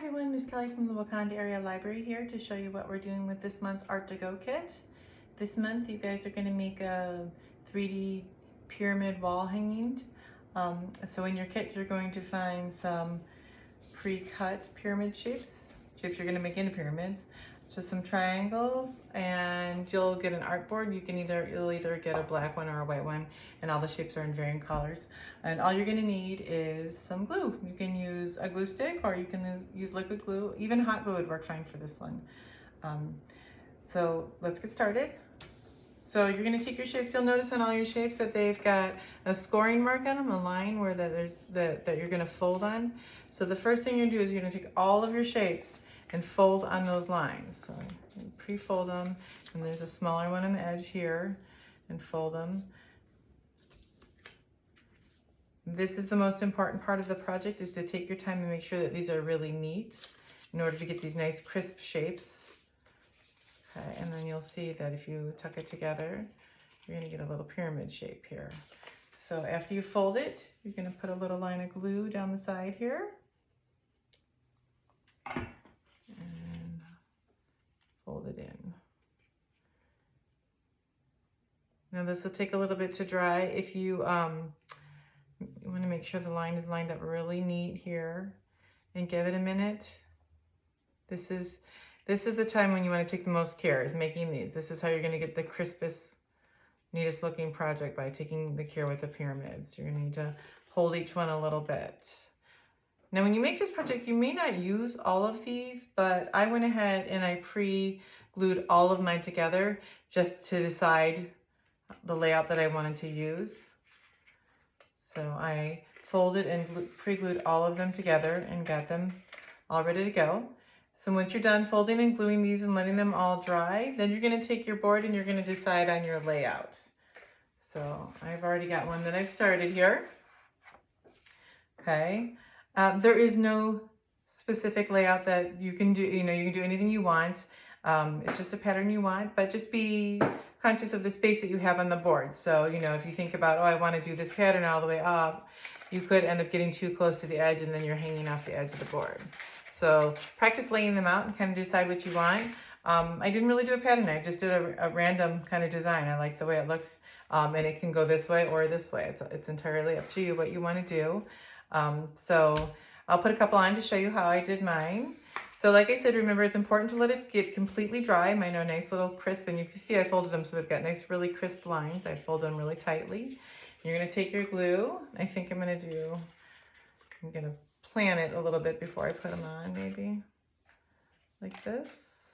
everyone, Miss Kelly from the Wakanda Area Library here to show you what we're doing with this month's Art to Go kit. This month you guys are going to make a 3D pyramid wall hanging. So in your kit you're going to find some pre-cut pyramid shapes you're going to make into pyramids. Just some triangles, and you'll get an artboard. You'll either get a black one or a white one, and all the shapes are in varying colors. And all you're gonna need is some glue. You can use a glue stick or you can use liquid glue. Even hot glue would work fine for this one. So let's get started. So you're gonna take your shapes. You'll notice on all your shapes that they've got a scoring mark on them, a line where that you're gonna fold on. So the first thing you're gonna do is you're gonna take all of your shapes and fold on those lines. So pre-fold them, and there's a smaller one on the edge here, and fold them. This is the most important part of the project, is to take your time and make sure that these are really neat in order to get these nice crisp shapes. Okay, and then you'll see that if you tuck it together, you're gonna get a little pyramid shape here. So after you fold it, you're gonna put a little line of glue down the side here. Fold it in. Now this will take a little bit to dry. If you want to make sure the line is lined up really neat here, and give it a minute. This is the time when you want to take the most care, is making these. This is how you're going to get the crispest, neatest looking project, by taking the care with the pyramids. You're going to need to hold each one a little bit. Now, when you make this project, you may not use all of these, but I went ahead and I pre-glued all of mine together just to decide the layout that I wanted to use. So I folded and pre-glued all of them together and got them all ready to go. So once you're done folding and gluing these and letting them all dry, then you're going to take your board and you're going to decide on your layout. So I've already got one that I've started here. Okay. There is no specific layout that you can do. You can do anything you want. It's just a pattern you want, but just be conscious of the space that you have on the board. So, if you think about, oh, I want to do this pattern all the way up, you could end up getting too close to the edge and then you're hanging off the edge of the board. So practice laying them out and kind of decide what you want. I didn't really do a pattern. I just did a random kind of design. I liked the way it looked, and it can go this way or this way. It's entirely up to you what you want to do. So I'll put a couple on to show you how I did mine. So like I said, remember, it's important to let it get completely dry. Mine are nice little crisp, and if you see, I folded them so they've got nice, really crisp lines. I fold them really tightly. You're gonna take your glue. I'm gonna plan it a little bit before I put them on, maybe like this.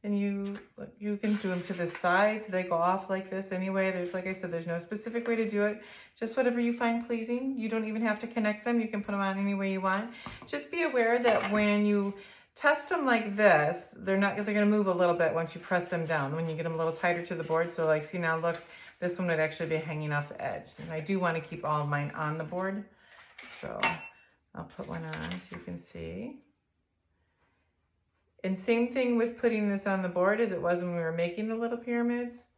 And you can do them to the sides. They go off like this anyway. Like I said, there's no specific way to do it. Just whatever you find pleasing. You don't even have to connect them. You can put them on any way you want. Just be aware that when you test them like this, they're gonna move a little bit once you press them down, when you get them a little tighter to the board. So like, see now, look, this one would actually be hanging off the edge. And I do want to keep all of mine on the board. So I'll put one on so you can see. And same thing with putting this on the board as it was when we were making the little pyramids.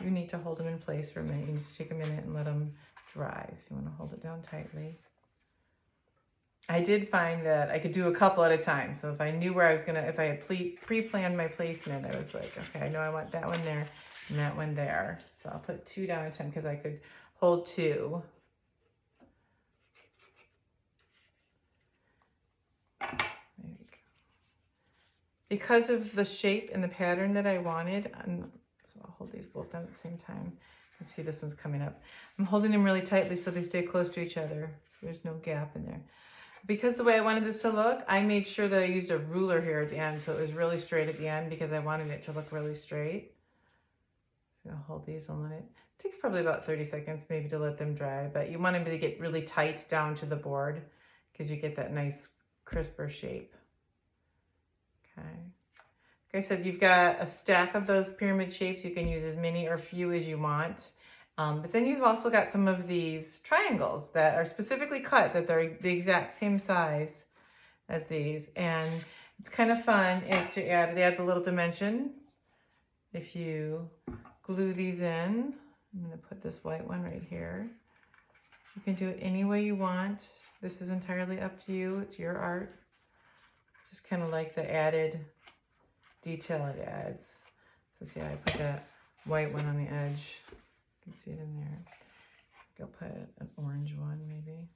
You need to hold them in place for a minute. You need to take a minute and let them dry. So you want to hold it down tightly. I did find that I could do a couple at a time. So if I knew where I was if I had pre-planned my placement, I was like, okay, I know I want that one there and that one there. So I'll put 2 down at a time because I could hold 2. Because of the shape and the pattern that I wanted, so I'll hold these both down at the same time. You can see this one's coming up. I'm holding them really tightly so they stay close to each other. There's no gap in there. Because the way I wanted this to look, I made sure that I used a ruler here at the end, so it was really straight at the end because I wanted it to look really straight. So I'll hold these and it takes probably about 30 seconds maybe to let them dry, but you want them to get really tight down to the board because you get that nice crisper shape. Okay. Like I said, you've got a stack of those pyramid shapes. You can use as many or few as you want. But then you've also got some of these triangles that are specifically cut, that they're the exact same size as these. And it's kind of fun is to add, it adds a little dimension. If you glue these in, I'm going to put this white one right here. You can do it any way you want. This is entirely up to you. It's your art. Just kind of like the added detail it adds. So see, I put that white one on the edge. You can see it in there. I'll put an orange one maybe.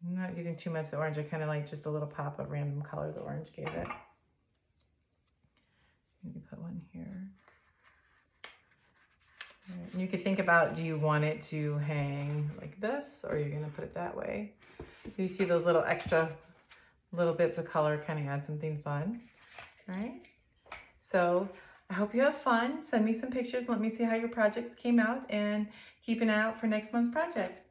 I'm not using too much of the orange. I kind of like just a little pop of random color the orange gave it. Maybe put one here. Right. And you could think about, do you want it to hang like this, or you're going to put it that way? You see those little extra little bits of color kind of add something fun. All right. So I hope you have fun. Send me some pictures. Let me see how your projects came out, and keep an eye out for next month's project.